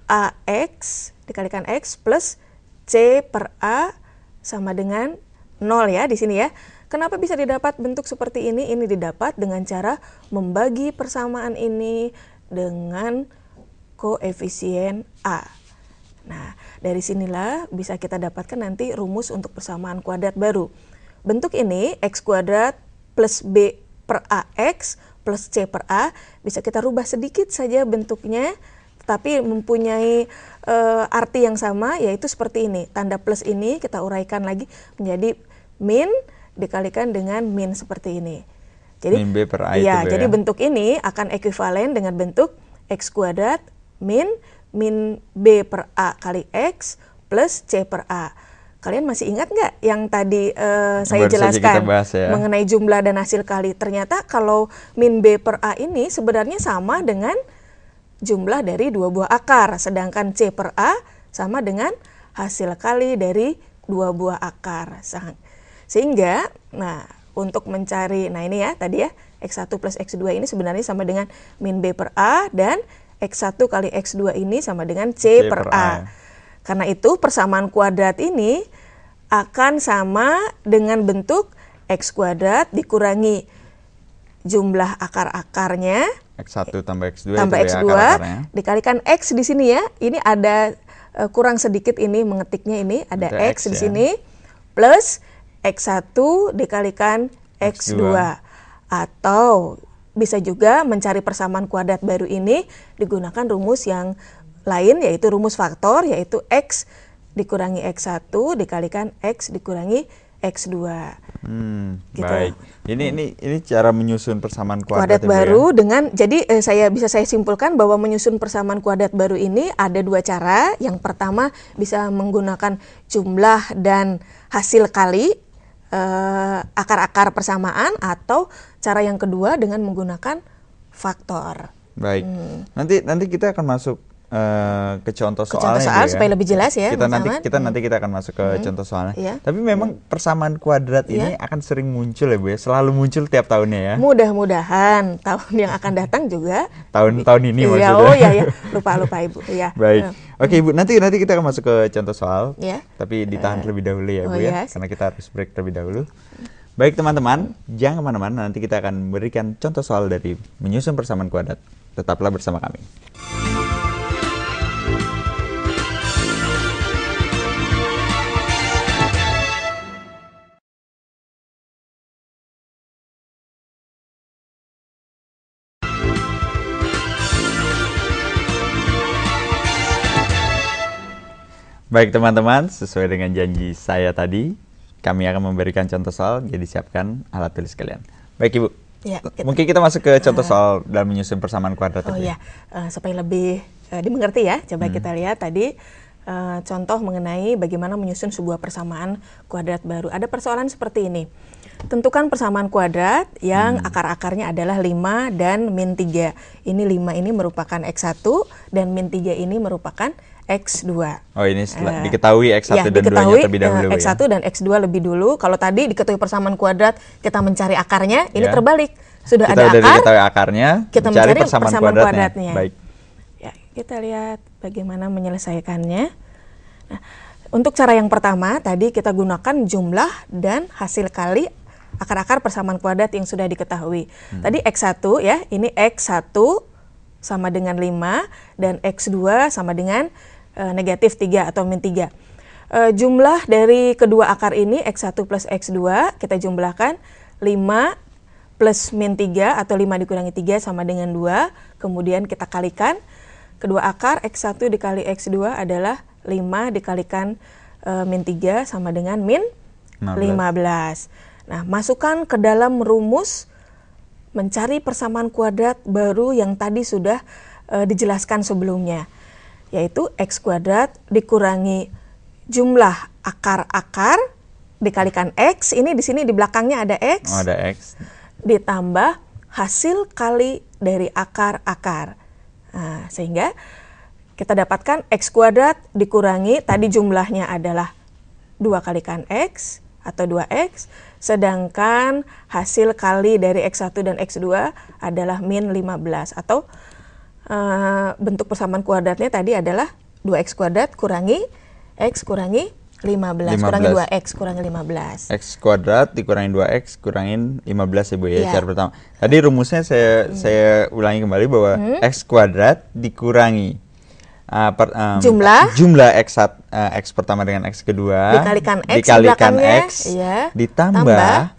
ax dikalikan x plus C per A sama dengan 0 ya di sini ya. Kenapa bisa didapat bentuk seperti ini? Ini didapat dengan cara membagi persamaan ini dengan koefisien A. Nah, dari sinilah bisa kita dapatkan nanti rumus untuk persamaan kuadrat baru. Bentuk ini x kuadrat plus B per AX plus C per A bisa kita rubah sedikit saja bentuknya, tapi mempunyai arti yang sama, yaitu seperti ini. Tanda plus ini kita uraikan lagi menjadi min dikalikan dengan min seperti ini. Jadi min B per A itu jadi bentuk ini akan ekuivalen dengan bentuk x kuadrat min B per A kali X plus C per A. Kalian masih ingat nggak yang tadi saya jelaskan mengenai jumlah dan hasil kali? Ternyata kalau min B per A ini sebenarnya sama dengan jumlah dari dua buah akar, sedangkan C per A sama dengan hasil kali dari dua buah akar. Sehingga, untuk mencari, ini ya tadi ya, X1 plus X2 ini sebenarnya sama dengan min B per A, dan X1 kali X2 ini sama dengan C per A. Karena itu persamaan kuadrat ini akan sama dengan bentuk X kuadrat dikurangi jumlah akar-akarnya, X1 tambah X2 tambah X2 dikalikan X di sini ya. Ini ada kurang sedikit ini mengetiknya, ini ada X di sini plus X1 dikalikan X2. Atau bisa juga mencari persamaan kuadrat baru ini digunakan rumus yang lain, yaitu rumus faktor, yaitu X dikurangi X1 dikalikan X dikurangi X2. Gitu. Baik. Ini cara menyusun persamaan kuadrat baru ya? Dengan jadi saya simpulkan bahwa menyusun persamaan kuadrat baru ini ada dua cara. Yang pertama bisa menggunakan jumlah dan hasil kali akar-akar persamaan, atau cara yang kedua dengan menggunakan faktor. Baik. Nanti kita akan masuk ke contoh soalnya soal supaya lebih jelas ya. Kita nanti akan masuk ke contoh soalnya. Tapi memang persamaan kuadrat ini akan sering muncul ya Bu ya, selalu muncul tiap tahunnya ya. Mudah-mudahan tahun yang akan datang juga tahun ini maksudnya. Oh ya, lupa Ibu ya. Baik. Oke Ibu, nanti kita akan masuk ke contoh soal. Tapi ditahan terlebih dahulu ya Bu ya, karena kita harus break terlebih dahulu. Baik teman-teman, jangan kemana-mana, nanti kita akan memberikan contoh soal dari menyusun persamaan kuadrat. Tetaplah bersama kami. Baik teman-teman, sesuai dengan janji saya tadi, kami akan memberikan contoh soal, jadi siapkan alat tulis kalian. Baik Ibu, mungkin kita masuk ke contoh soal dalam menyusun persamaan kuadrat. Supaya lebih dimengerti ya, coba kita lihat tadi contoh mengenai bagaimana menyusun sebuah persamaan kuadrat baru. Ada persoalan seperti ini. Tentukan persamaan kuadrat yang akar-akarnya adalah 5 dan min 3. Ini 5 ini merupakan X1 dan min 3 ini merupakan X2. Oh, ini setelah diketahui X1 Ya, dan 2-nya terlebih dahulu X1 dan X2 lebih dulu. Kalau tadi diketahui persamaan kuadrat, kita mencari akarnya, ini terbalik. Sudah kita ada udah akar, diketahui akarnya, kita mencari mencari persamaan kuadratnya. Baik. Ya, kita lihat bagaimana menyelesaikannya. Nah, untuk cara yang pertama, tadi kita gunakan jumlah dan hasil kali akar-akar persamaan kuadrat yang sudah diketahui. Tadi X1 ya, ini X1 sama dengan 5 dan X2 sama dengan negatif 3 atau min 3. Jumlah dari kedua akar ini X1 plus X2 kita jumlahkan 5 plus min 3 atau 5 dikurangi 3 sama dengan 2. Kemudian kita kalikan kedua akar X1 dikali X2 adalah 5 dikalikan min 3 sama dengan min 15. Nah, masukkan ke dalam rumus mencari persamaan kuadrat baru yang tadi sudah dijelaskan sebelumnya, yaitu X kuadrat dikurangi jumlah akar-akar dikalikan X, ini di sini di belakangnya ada X, ada X, ditambah hasil kali dari akar-akar. Nah, sehingga kita dapatkan X kuadrat dikurangi, tadi jumlahnya adalah 2 kalikan X atau 2X, sedangkan hasil kali dari X1 dan X2 adalah min 15, atau bentuk persamaan kuadratnya tadi adalah 2X kuadrat kurangi X kurangi 15. Kurangi 2X kurangi 15. X kuadrat dikurangi 2X kurangin 15 ya Bu ya, cara pertama. Tadi rumusnya saya ulangi kembali bahwa X kuadrat dikurangi jumlah X pertama dengan X kedua dikalikan X ditambah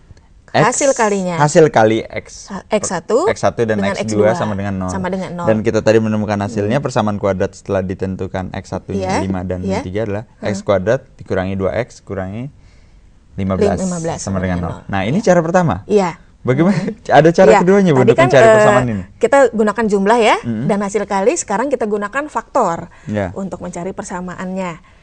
hasil kalinya, hasil kali X1 dan dengan X2 sama dengan 0. Dan kita tadi menemukan hasilnya persamaan kuadrat setelah ditentukan X1 nya 5 dan 3 adalah X kuadrat dikurangi 2X kurangi 15 sama dengan 0. Nah, ini cara pertama. Iya. Bagaimana? Ada cara keduanya Bu untuk mencari persamaan ini? Kita gunakan jumlah ya, dan hasil kali. Sekarang kita gunakan faktor untuk mencari persamaannya.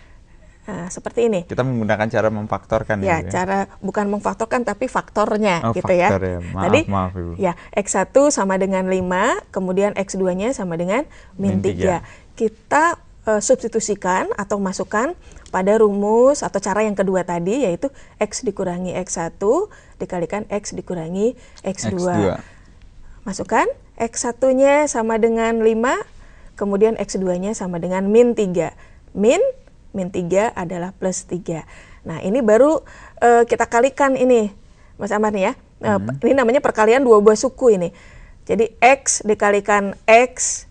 Seperti ini. Kita menggunakan cara memfaktorkan ya, cara bukan memfaktorkan tapi faktornya gitu faktor ya. Tadi Ibu. Ya, X1 sama dengan 5, kemudian X2-nya sama dengan min 3. Kita substitusikan atau masukkan pada rumus atau cara yang kedua tadi, yaitu X dikurangi X1 dikalikan X dikurangi X2. Masukkan X1-nya sama dengan 5, kemudian X2-nya sama dengan min 3. Min 3 adalah plus 3. Nah, ini baru kita kalikan ini, Mas Amar nih ya. Ini namanya perkalian dua buah suku ini. Jadi X dikalikan X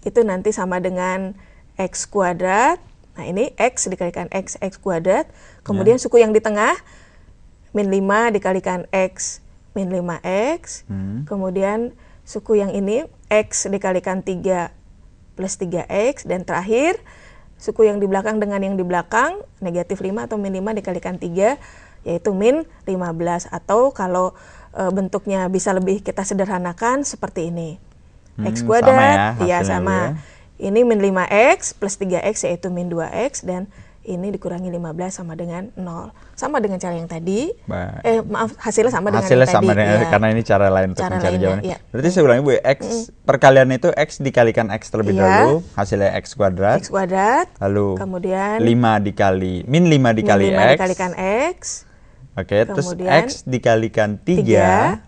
itu nanti sama dengan X kuadrat. Nah, ini X dikalikan X kuadrat. Kemudian suku yang di tengah, min 5 dikalikan X, min 5X. Kemudian suku yang ini, X dikalikan 3 plus 3X. Dan terakhir, suku yang di belakang dengan yang di belakang, negatif 5 atau min 5 dikalikan 3, yaitu min 15. Atau kalau bentuknya bisa lebih kita sederhanakan seperti ini. X kuadrat, sama. Ini min 5X plus 3X yaitu min 2X, dan ini dikurangi 15 sama dengan 0. Sama dengan cara yang tadi. Hasilnya sama dengan yang tadi. Karena ini cara lain untuk mencari jawabannya. Berarti saya ulangi Bu, X perkalian itu X dikalikan X terlebih dahulu, hasilnya X kuadrat. Lalu kemudian 5 dikali min 5 dikali X. Dikalikan X. Oke, terus X dikalikan 3.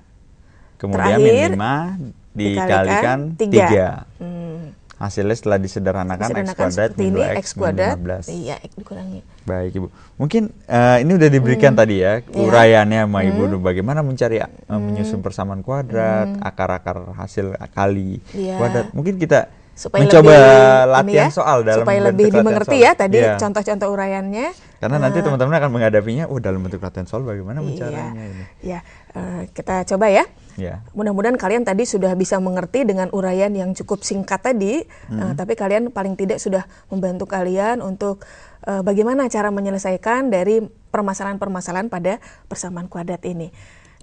Kemudian min 5 dikalikan 3. Hasilnya setelah disederhanakan X kuadrat min 2X min 15. Iya, X dikurangi. Baik Ibu. Mungkin ini udah diberikan tadi ya uraiannya sama Ibu, bagaimana mencari menyusun persamaan kuadrat, akar-akar hasil kali kuadrat. Mungkin kita mencoba latihan soal dalam supaya lebih dimengerti ya tadi contoh-contoh uraiannya. Karena nanti teman-teman akan menghadapinya, dalam bentuk latihan soal bagaimana mencaranya ini. Iya, kita coba ya. Mudah-mudahan kalian tadi sudah bisa mengerti dengan uraian yang cukup singkat tadi, tapi kalian paling tidak sudah membantu kalian untuk bagaimana cara menyelesaikan dari permasalahan-permasalahan pada persamaan kuadrat ini.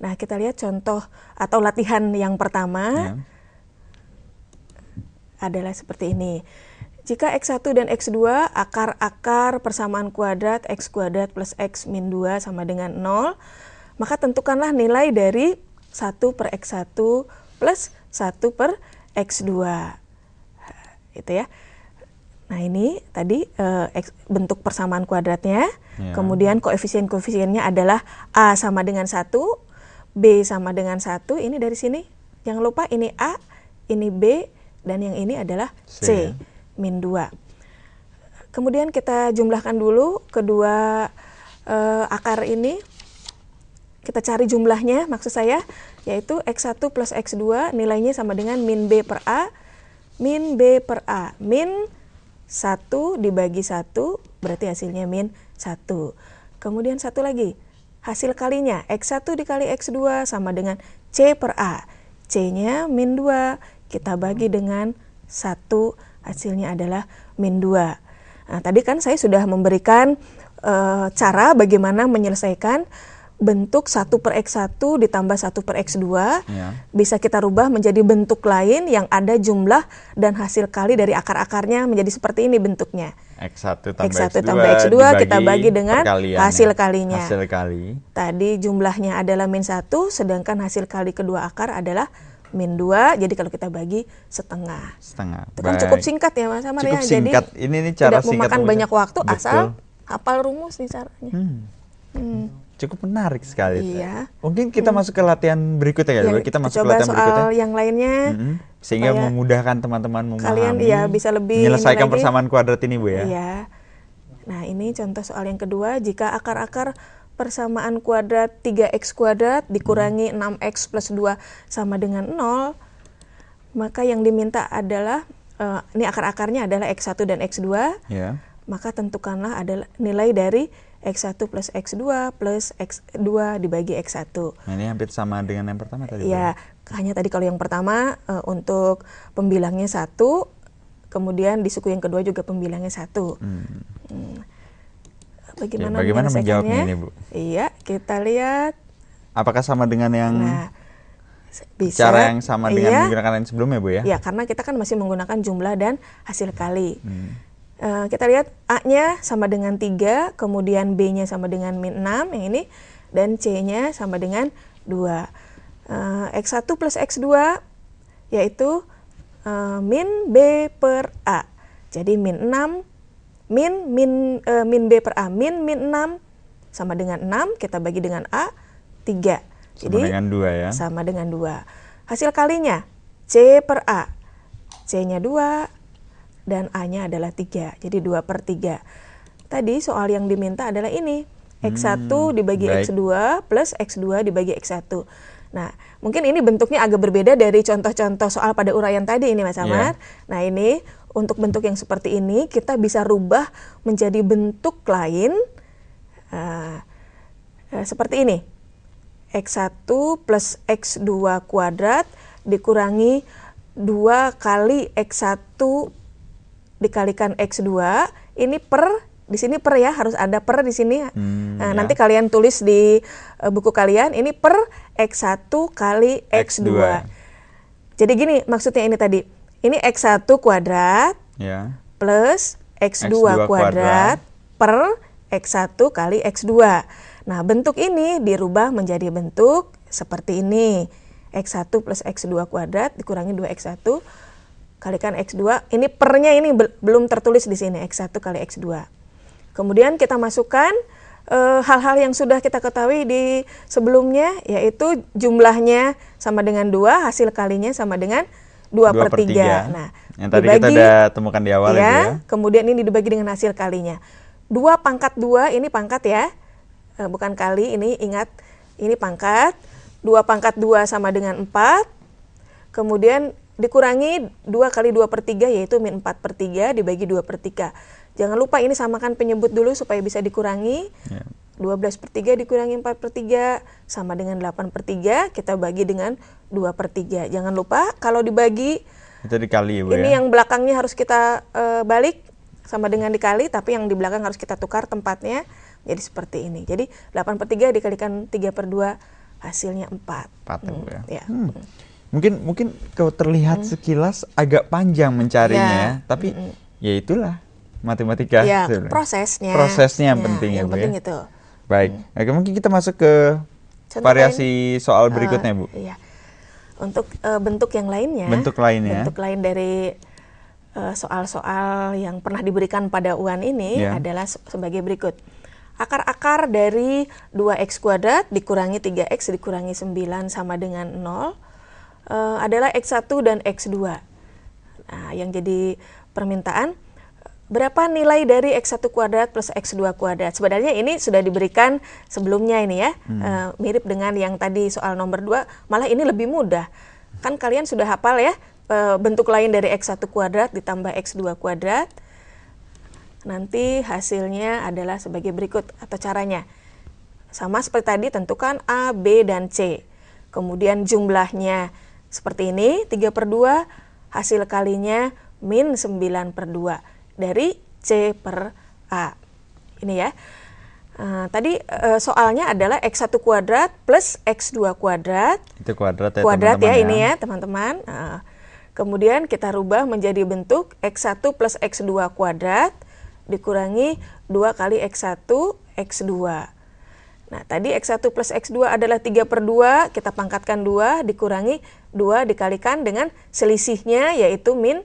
Nah, kita lihat contoh atau latihan yang pertama adalah seperti ini. Jika X1 dan X2 akar-akar persamaan kuadrat X kuadrat plus X min 2 sama dengan 0, maka tentukanlah nilai dari 1 per X1 plus 1 per X2. Itu ya. Nah ini tadi bentuk persamaan kuadratnya, Ya. kemudian koefisien-koefisiennya adalah A sama dengan 1, B sama dengan 1, ini dari sini, jangan lupa ini A, ini B, dan yang ini adalah C, ya. min 2. Kemudian kita jumlahkan dulu kedua akar ini, kita cari jumlahnya maksud saya, yaitu X1 plus X2 nilainya sama dengan min B per A, min B per A, min 1 dibagi 1, berarti hasilnya min 1. Kemudian satu lagi, hasil kalinya X1 dikali X2 sama dengan C per A. C-nya min 2, kita bagi dengan 1, hasilnya adalah min 2. Nah, tadi kan saya sudah memberikan cara bagaimana menyelesaikan bentuk 1 per X1 ditambah 1 per X2, Ya. bisa kita rubah menjadi bentuk lain yang ada jumlah dan hasil kali dari akar-akarnya menjadi seperti ini bentuknya. X1 tambah X1 X2, tambah X2 kita bagi dengan perkalian, hasil ya. kalinya. Hasil kali. Tadi jumlahnya adalah min 1, sedangkan hasil kali kedua akar adalah min 2, jadi kalau kita bagi setengah. Setengah. Itu kan cukup singkat ya Mas Amar Cukup ya, singkat. jadi Ini cara tidak singkat memakan rumusnya. banyak waktu, Betul. asal hafal rumus nih caranya. Cukup menarik sekali. Iya. Mungkin kita masuk ke latihan berikutnya ya, Ya, Bu? Kita masuk ke coba latihan soal berikutnya. yang lainnya. Sehingga supaya memudahkan teman-teman memahami. kalian ya bisa lebih menyelesaikan ini lagi. persamaan kuadrat ini, Bu ya. Iya. Nah, ini contoh soal yang kedua, jika akar-akar persamaan kuadrat 3x kuadrat dikurangi 6x plus 2 sama dengan 0, maka yang diminta adalah, ini akar-akarnya adalah x1 dan x2, Ya. maka tentukanlah adalah nilai dari x1 plus x2 plus x2 dibagi x1. Nah, ini hampir sama dengan yang pertama tadi, Bu. Ya, hanya tadi kalau yang pertama untuk pembilangnya 1, kemudian di suku yang kedua juga pembilangnya 1. Bagaimana, bagaimana menyelesaikannya? menjawabnya ini, Bu? Iya, kita lihat. Apakah sama dengan yang Nah, bisa. cara yang sama dengan Iya. menggunakan yang sebelumnya, Bu ya? Ya, karena kita kan masih menggunakan jumlah dan hasil kali. Kita lihat A-nya sama dengan 3, kemudian B-nya sama dengan min 6, yang ini, dan C-nya sama dengan 2. X1 plus X2 yaitu min B per A. Jadi min 6, min B per A, min 6 sama dengan 6, kita bagi dengan A, 3. Sama dengan 2 ya? Sama dengan 2. Hasil kalinya, C per A. C-nya 2, dan A-nya adalah 3. Jadi 2 per 3. Tadi soal yang diminta adalah ini. X1 dibagi baik. X2 plus X2 dibagi X1. Nah, mungkin ini bentuknya agak berbeda dari contoh-contoh soal pada uraian tadi ini Mas Amar. Nah, ini untuk bentuk yang seperti ini kita bisa rubah menjadi bentuk lain seperti ini. X1 plus X2 kuadrat dikurangi 2 kali X1 dikalikan X2, ini per, di sini per ya, harus ada per di sini. Ya. Nanti kalian tulis di buku kalian, ini per X1 kali X2. Jadi gini maksudnya ini tadi, ini X1 kuadrat Ya. plus X2 kuadrat per X1 kali X2. Nah, bentuk ini dirubah menjadi bentuk seperti ini. X1 plus X2 kuadrat dikurangi 2X1 kalikan X2. Ini pernya ini belum tertulis di sini, X1 kali X2. Kemudian kita masukkan hal-hal yang sudah kita ketahui di sebelumnya, yaitu jumlahnya sama dengan 2, hasil kalinya sama dengan 2 per 3. Nah, yang tadi kita udah temukan di awal ya. Kemudian ini dibagi dengan hasil kalinya. 2 pangkat 2, ini pangkat ya. Bukan kali, ini ingat, ini pangkat. 2 pangkat 2 sama dengan 4. Kemudian dikurangi 2 kali 2 per 3, yaitu min 4 per 3 dibagi 2 per 3. Jangan lupa ini samakan penyebut dulu supaya bisa dikurangi. Ya. 12 per 3 dikurangi 4 per 3 sama dengan 8 per 3, kita bagi dengan 2 per 3. Jangan lupa kalau dibagi, itu dikali, Bu, ini ya? yang belakangnya harus kita balik sama dengan dikali, tapi yang di belakang harus kita tukar tempatnya. Jadi seperti ini. Jadi 8 per 3 dikalikan 3 per 2, hasilnya 4. 4 Bu ya? Ya. Mungkin kalau terlihat sekilas agak panjang mencarinya, tapi ya itulah matematika. Ya, prosesnya. Prosesnya yang penting ya, yang Bu penting ya? itu. Baik, oke, mungkin kita masuk ke Contoh variasi soal berikutnya, Bu. Iya. Untuk bentuk yang lainnya. Bentuk lainnya. Bentuk lain dari soal-soal yang pernah diberikan pada UAN ini Ya. adalah sebagai berikut. Akar-akar dari 2x kuadrat dikurangi 3x dikurangi 9 sama dengan 0 adalah x1 dan x2. Nah, yang jadi permintaan, berapa nilai dari x1 kuadrat plus x2 kuadrat? Sebenarnya ini sudah diberikan sebelumnya ini ya, mirip dengan yang tadi soal nomor 2, malah ini lebih mudah. Kan kalian sudah hafal ya, bentuk lain dari x1 kuadrat ditambah x2 kuadrat. Nanti hasilnya adalah sebagai berikut atau caranya. Sama seperti tadi, tentukan A, B, dan C. Kemudian jumlahnya seperti ini, 3/2, hasil kalinya min 9/2 dari C per A. Ini ya. Tadi soalnya adalah x1 kuadrat plus x2 kuadrat. Itu kuadrat ya Kuadrat teman-teman ya ini ya teman-teman. Kemudian kita rubah menjadi bentuk x1 plus x2 kuadrat dikurangi 2 kali x1 x2. Nah, tadi x1 plus x2 adalah 3/2, kita pangkatkan 2, dikurangi 2 dikalikan dengan selisihnya yaitu min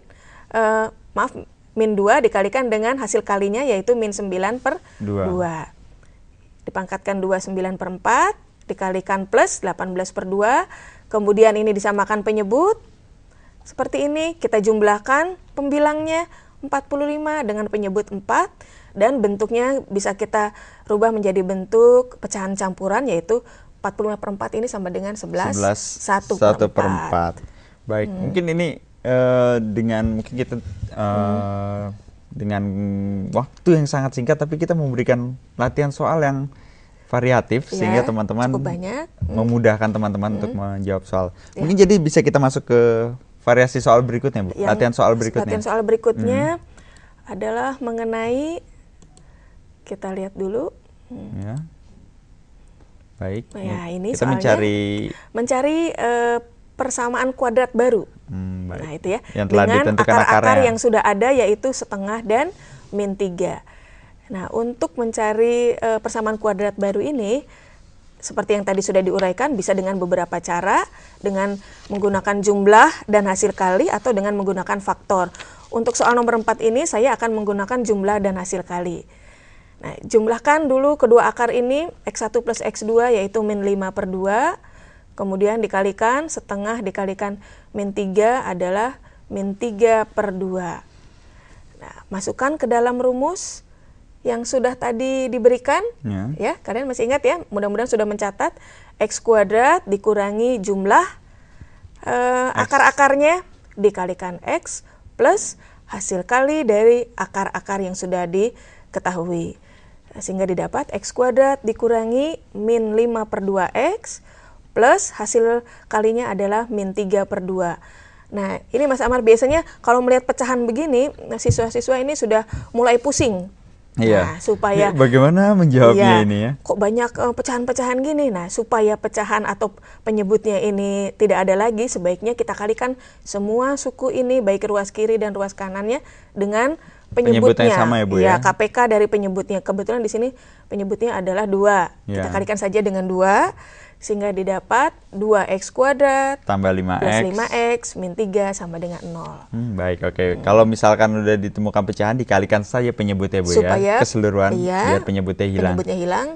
2 dikalikan dengan hasil kalinya yaitu min 9/2. Dipangkatkan 2, 9/4, dikalikan plus 18/2, kemudian ini disamakan penyebut. Seperti ini, kita jumlahkan pembilangnya 45 dengan penyebut 4, dan bentuknya bisa kita rubah menjadi bentuk pecahan campuran yaitu 45/4 ini sama dengan 11 1/4. Baik, mungkin ini mungkin kita dengan waktu yang sangat singkat tapi kita memberikan latihan soal yang variatif Ya, sehingga teman-teman cukup banyak. memudahkan teman-teman untuk menjawab soal. Mungkin jadi bisa kita masuk ke variasi soal berikutnya, Bu. Latihan soal berikutnya. Latihan soal berikutnya adalah mengenai, kita lihat dulu. Ya. Baik. Ya, ini kita soalnya mencari persamaan kuadrat baru. baik. Nah, itu ya. Yang telah dengan ditentukan akar-akar akarnya. yang sudah ada yaitu setengah dan min 3. Nah, untuk mencari persamaan kuadrat baru ini, seperti yang tadi sudah diuraikan, bisa dengan beberapa cara, dengan menggunakan jumlah dan hasil kali atau dengan menggunakan faktor. Untuk soal nomor 4 ini saya akan menggunakan jumlah dan hasil kali. Nah, jumlahkan dulu kedua akar ini, x1 plus x2 yaitu min 5/2, kemudian dikalikan setengah dikalikan min 3 adalah min 3/2. Nah, masukkan ke dalam rumus yang sudah tadi diberikan, ya kalian masih ingat ya, mudah-mudahan sudah mencatat, x kuadrat dikurangi jumlah akar-akarnya dikalikan x plus hasil kali dari akar-akar yang sudah diketahui, sehingga didapat x kuadrat dikurangi min 5/2x plus hasil kalinya adalah min 3/2. Nah, ini Mas Amar, biasanya kalau melihat pecahan begini, siswa-siswa ini sudah mulai pusing. Iya. Nah, supaya bagaimana menjawabnya ini ya? Kok banyak pecahan-pecahan gini? Nah, supaya pecahan atau penyebutnya ini tidak ada lagi, sebaiknya kita kalikan semua suku ini, baik ruas kiri dan ruas kanannya, dengan penyebutnya. Sama ya, Bu, ya, ya? KPK dari penyebutnya. Kebetulan di sini penyebutnya adalah 2. Ya. Kita kalikan saja dengan 2, sehingga didapat 2x kuadrat tambah 5x plus 5x min 3 sama dengan 0. Baik, oke. Kalau misalkan udah ditemukan pecahan, dikalikan saja penyebutnya, Bu, supaya, ya, keseluruhan, biar penyebutnya hilang. Penyebutnya hilang,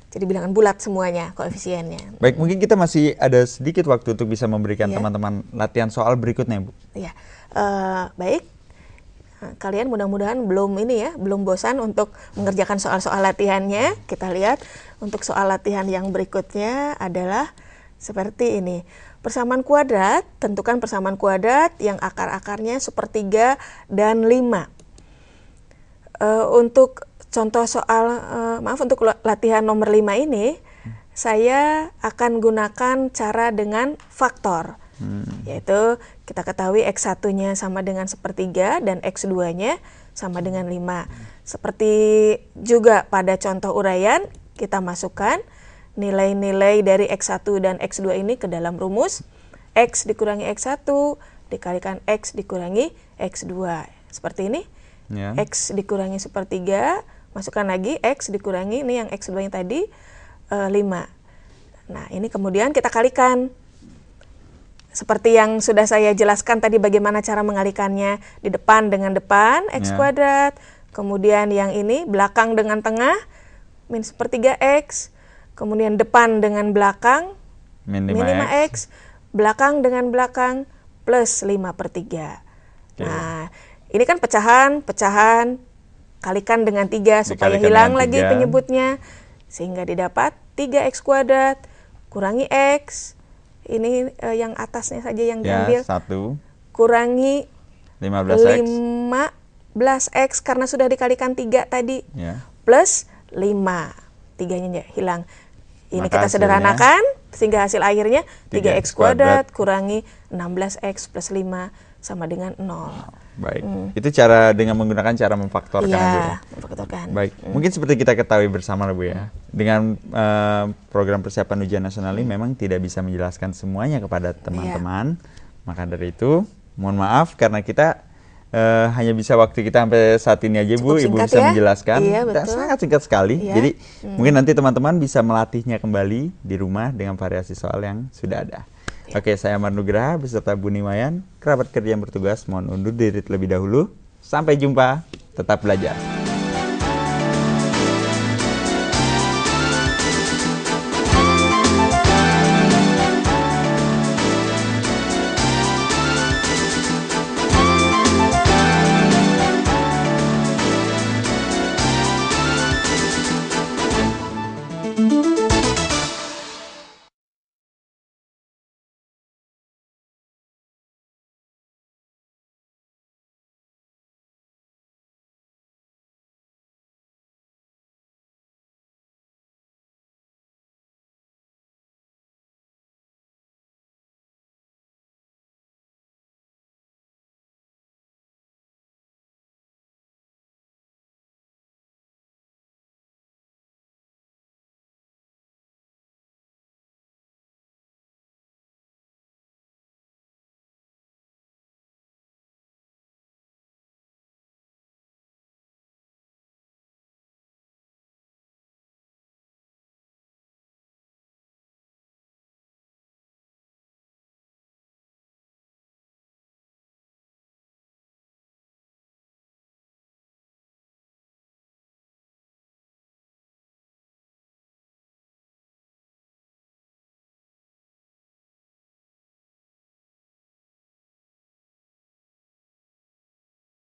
jadi bilangan bulat semuanya koefisiennya. Baik, mungkin kita masih ada sedikit waktu untuk bisa memberikan teman-teman latihan soal berikutnya, Bu. Iya, baik. Kalian mudah-mudahan belum bosan untuk mengerjakan soal-soal latihannya. Kita lihat untuk soal latihan yang berikutnya adalah seperti ini. Persamaan kuadrat, tentukan persamaan kuadrat yang akar-akarnya 1/3 dan 5. Untuk contoh soal, untuk latihan nomor 5 ini, saya akan gunakan cara dengan faktor. Yaitu kita ketahui x1-nya sama dengan 1/3 dan x2-nya sama dengan 5. Seperti juga pada contoh uraian, kita masukkan nilai-nilai dari x1 dan x2 ini ke dalam rumus. X dikurangi x1 dikalikan x dikurangi x2. Seperti ini. Ya. X dikurangi 1/3, masukkan lagi x dikurangi, ini yang x2 yang tadi, 5. Nah, ini kemudian kita kalikan. seperti yang sudah saya jelaskan tadi bagaimana cara mengalikannya. Di depan dengan depan, X kuadrat. Kemudian yang ini, belakang dengan tengah, min sepertiga X. Kemudian depan dengan belakang, min 5X. Belakang dengan belakang, plus 5/3. Nah, ini kan pecahan, kalikan dengan 3 supaya hilang lagi penyebutnya. Sehingga didapat 3X kuadrat kurangi X. Ini yang atasnya saja yang diambil. 1. Kurangi 15X. 15X karena sudah dikalikan 3 tadi. Plus 5. 3-nya hilang. Ini maka kita sederhanakan sehingga hasil akhirnya 3X kuadrat kurangi 16X plus 5 sama dengan 0. Baik, itu cara dengan menggunakan cara memfaktorkan. Iya, memfaktorkan. Baik, mungkin seperti kita ketahui bersama Bu ya, dengan program persiapan ujian nasional ini memang tidak bisa menjelaskan semuanya kepada teman-teman. Maka dari itu, mohon maaf karena kita hanya bisa waktu kita sampai saat ini aja. Cukup Bu, Ibu bisa menjelaskan. Sangat singkat sekali. Jadi mungkin nanti teman-teman bisa melatihnya kembali di rumah dengan variasi soal yang sudah ada. Oke, saya Amar Nugraha beserta Bu Nimayan, kerabat kerja yang bertugas, mohon undur diri terlebih dahulu. Sampai jumpa, tetap belajar.